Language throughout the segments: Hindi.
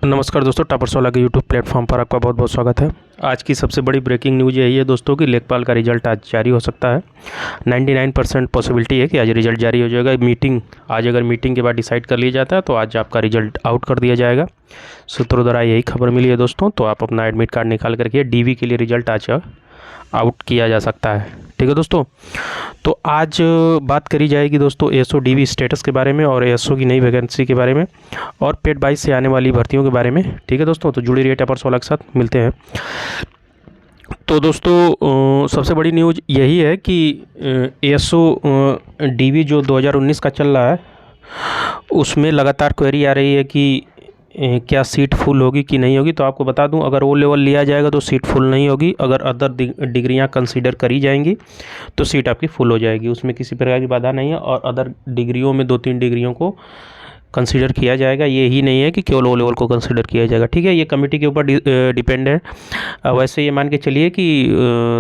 नमस्कार दोस्तों, टॉपर्स वाला के यूट्यूब प्लेटफॉर्म पर आपका बहुत बहुत स्वागत है। आज की सबसे बड़ी ब्रेकिंग न्यूज़ यही है दोस्तों कि लेखपाल का रिजल्ट आज जारी हो सकता है। 99% पॉसिबिलिटी है कि आज रिजल्ट जारी हो जाएगा। आज अगर मीटिंग के बाद डिसाइड कर लिया जाता है तो आज आपका रिजल्ट आउट कर दिया जाएगा। सूत्रों द्वारा यही खबर मिली है दोस्तों, तो आप अपना एडमिट कार्ड निकाल करके डीवी के लिए रिजल्ट आज आउट किया जा सकता है। ठीक है दोस्तों, तो आज बात करी जाएगी दोस्तों एएसओ डीवी स्टेटस के बारे में और एएसओ की नई वैकेंसी के बारे में और पेड 22 से आने वाली भर्तियों के बारे में। ठीक है दोस्तों, तो जुड़ी रहिए टॉपर्स वाला के साथ, मिलते हैं। तो दोस्तों सबसे बड़ी न्यूज़ यही है कि एएसओ डीवी जो 2019 का चल रहा है उसमें लगातार क्वेरी आ रही है कि क्या सीट फुल होगी कि नहीं होगी। तो आपको बता दूं, अगर वो लेवल लिया जाएगा तो सीट फुल नहीं होगी। अगर अदर डिग्रियां कंसीडर करी जाएंगी तो सीट आपकी फुल हो जाएगी, उसमें किसी प्रकार की बाधा नहीं है। और अदर डिग्रियों में 2-3 डिग्रियों को कंसीडर किया जाएगा, ये ही नहीं है कि केवल ओ लेवल को कंसीडर किया जाएगा। ठीक है, ये कमेटी के ऊपर डिपेंड है। वैसे ये मान के चलिए कि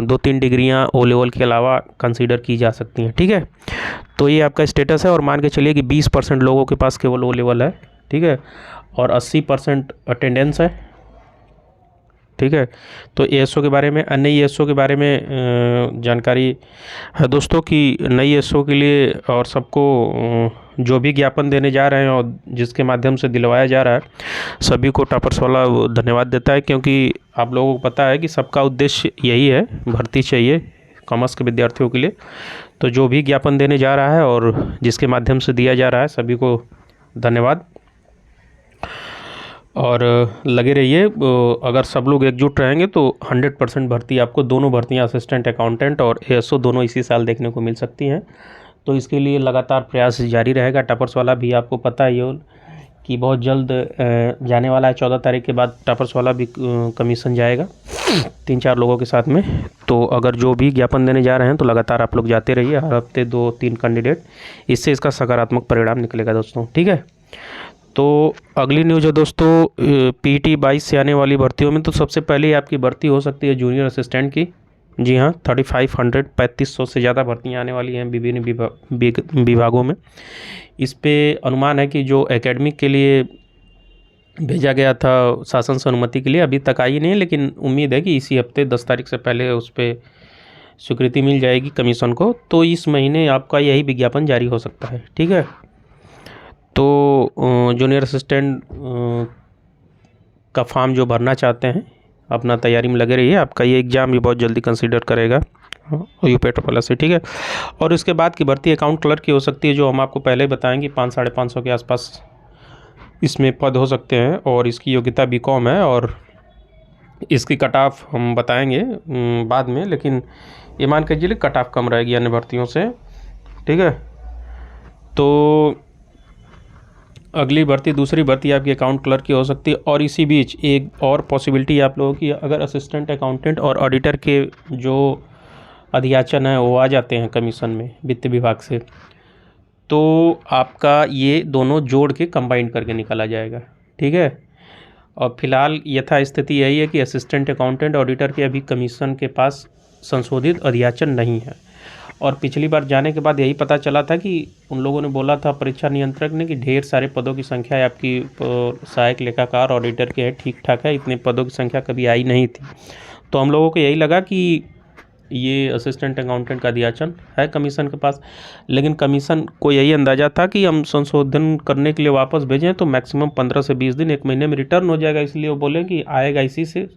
2-3 डिग्रियां ओ लेवल के अलावा कंसीडर की जा सकती हैं। ठीक है, तो ये आपका स्टेटस है और मान के चलिए कि 20% लोगों के पास केवल ओ लेवल है। ठीक है, और 80% अटेंडेंस है। ठीक है, तो एएसओ के बारे में, नई एएसओ के बारे में जानकारी है दोस्तों कि नई एएसओ के लिए और सबको जो भी ज्ञापन देने जा रहे हैं और जिसके माध्यम से दिलवाया जा रहा है, सभी को टॉपर्स वाला धन्यवाद देता है, क्योंकि आप लोगों को पता है कि सबका उद्देश्य यही है, भर्ती चाहिए कॉमर्स के विद्यार्थियों के लिए। तो जो भी ज्ञापन देने जा रहा है और जिसके माध्यम से दिया जा रहा है, सभी को धन्यवाद और लगे रहिए। अगर सब लोग एकजुट रहेंगे तो 100% भर्ती आपको, दोनों भर्तियां असिस्टेंट अकाउंटेंट और एएसओ दोनों इसी साल देखने को मिल सकती हैं। तो इसके लिए लगातार प्रयास जारी रहेगा। टॉपर्स वाला भी आपको पता ही हो कि बहुत जल्द जाने वाला है। 14 तारीख के बाद टॉपर्स वाला भी कमीशन जाएगा 3-4 लोगों के साथ में। तो अगर जो भी ज्ञापन देने जा रहे हैं तो लगातार आप लोग जाते रहिए, हर हफ्ते 2-3 कैंडिडेट, इससे इसका सकारात्मक परिणाम निकलेगा दोस्तों। ठीक है, तो अगली न्यूज़ है दोस्तों पीटी 22 से आने वाली भर्तियों में। तो सबसे पहले आपकी भर्ती हो सकती है जूनियर असिस्टेंट की। जी हाँ, 3500 से ज़्यादा भर्तियाँ आने वाली हैं विभिन्न विभागों में। इस पे अनुमान है कि जो एकेडमिक के लिए भेजा गया था शासन से अनुमति के लिए, अभी तक आई नहीं, लेकिन उम्मीद है कि इसी हफ्ते 10 तारीख से पहले उस पर स्वीकृति मिल जाएगी कमीशन को। तो इस महीने आपका यही विज्ञापन जारी हो सकता है। ठीक है, तो जूनियर असिस्टेंट का फॉर्म जो भरना चाहते हैं अपना तैयारी में लगे रहिए। आपका ये एग्ज़ाम भी बहुत जल्दी कंसीडर करेगा यूपेट वाला से। ठीक है, और इसके बाद की भर्ती अकाउंट क्लर्क की हो सकती है, जो हम आपको पहले बताएंगे 500-550 के आसपास इसमें पद हो सकते हैं। और इसकी योग्यता बीकॉम है और इसकी कट ऑफ हम बताएंगे बाद में, लेकिन ये मान के चलिए कट ऑफ कम रहेगी अन्य भर्तियों से। ठीक है, तो अगली भर्ती, दूसरी भर्ती आपकी अकाउंट क्लर्क की हो सकती है। और इसी बीच एक और पॉसिबिलिटी आप लोगों की, अगर असिस्टेंट अकाउंटेंट और ऑडिटर के जो अध्याचन है वो आ जाते हैं कमीशन में वित्त विभाग से, तो आपका ये दोनों जोड़ के कंबाइन करके निकाला जाएगा। ठीक है, और फिलहाल यथा स्थिति यही है कि असिस्टेंट अकाउंटेंट ऑडिटर के अभी कमीशन के पास संशोधित अध्याचन नहीं है। और पिछली बार जाने के बाद यही पता चला था कि उन लोगों ने बोला था, परीक्षा नियंत्रक ने, कि ढेर सारे पदों की संख्या है आपकी, सहायक लेखाकार ऑडिटर के है, ठीक ठाक है, इतने पदों की संख्या कभी आई नहीं थी। तो हम लोगों को यही लगा कि ये असिस्टेंट अकाउंटेंट का अध्याचन है कमीशन के पास, लेकिन कमीशन को यही अंदाज़ा था कि हम संशोधन करने के लिए वापस भेजें तो मैक्सिमम 15 से 20 दिन, 1 महीने में रिटर्न हो जाएगा। इसलिए वो बोले कि आएगा इसी से।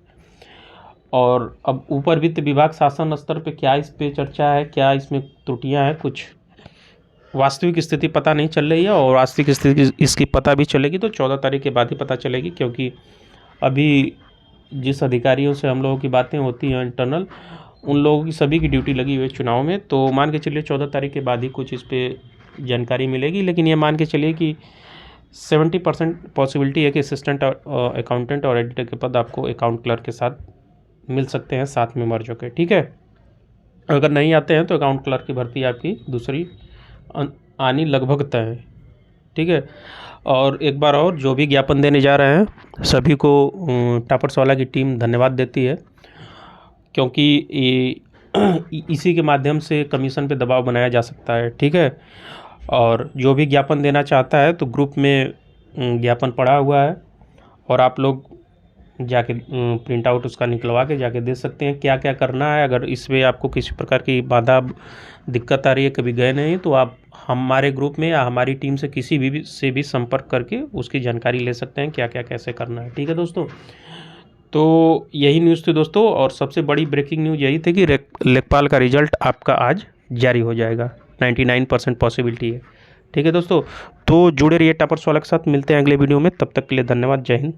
और अब ऊपर वित्त विभाग शासन स्तर पे क्या इस पे चर्चा है, क्या इसमें त्रुटियां हैं, कुछ वास्तविक स्थिति पता नहीं चल रही है। और वास्तविक स्थिति इसकी पता भी चलेगी तो 14 तारीख के बाद ही पता चलेगी, क्योंकि अभी जिस अधिकारियों से हम लोगों की बातें होती हैं इंटरनल, उन लोगों की सभी की ड्यूटी लगी हुई है चुनाव में। तो मान के चलिए 14 तारीख के बाद ही कुछ इस पर जानकारी मिलेगी। लेकिन ये मान के चलिए कि 70% पॉसिबिलिटी है कि असिस्टेंट अकाउंटेंट और एडिटर के पद आपको अकाउंट क्लर्क के साथ मिल सकते हैं, साथ में मर्ज होकर। ठीक है, अगर नहीं आते हैं तो अकाउंट क्लर्क की भर्ती आपकी दूसरी आनी लगभग तय है। ठीक है, और एक बार और जो भी ज्ञापन देने जा रहे हैं सभी को टॉपर्स वाला की टीम धन्यवाद देती है, क्योंकि इसी के माध्यम से कमीशन पे दबाव बनाया जा सकता है। ठीक है, और जो भी ज्ञापन देना चाहता है तो ग्रुप में ज्ञापन पड़ा हुआ है और आप लोग जाके प्रिंट आउट उसका निकलवा के जाके दे सकते हैं क्या क्या करना है। अगर इसमें आपको किसी प्रकार की बाधा दिक्कत आ रही है, कभी गए नहीं, तो आप हमारे ग्रुप में या हमारी टीम से किसी भी से भी संपर्क करके उसकी जानकारी ले सकते हैं क्या क्या कैसे करना है। ठीक है दोस्तों, तो यही न्यूज़ थी दोस्तों, और सबसे बड़ी ब्रेकिंग न्यूज़ यही थी कि लेखपाल का रिजल्ट आपका आज जारी हो जाएगा, 99% पॉसिबिलिटी है। ठीक है दोस्तों, तो जुड़े रहिए टॉपर्स वाले के साथ, मिलते हैं अगले वीडियो में, तब तक के लिए धन्यवाद, जय हिंद।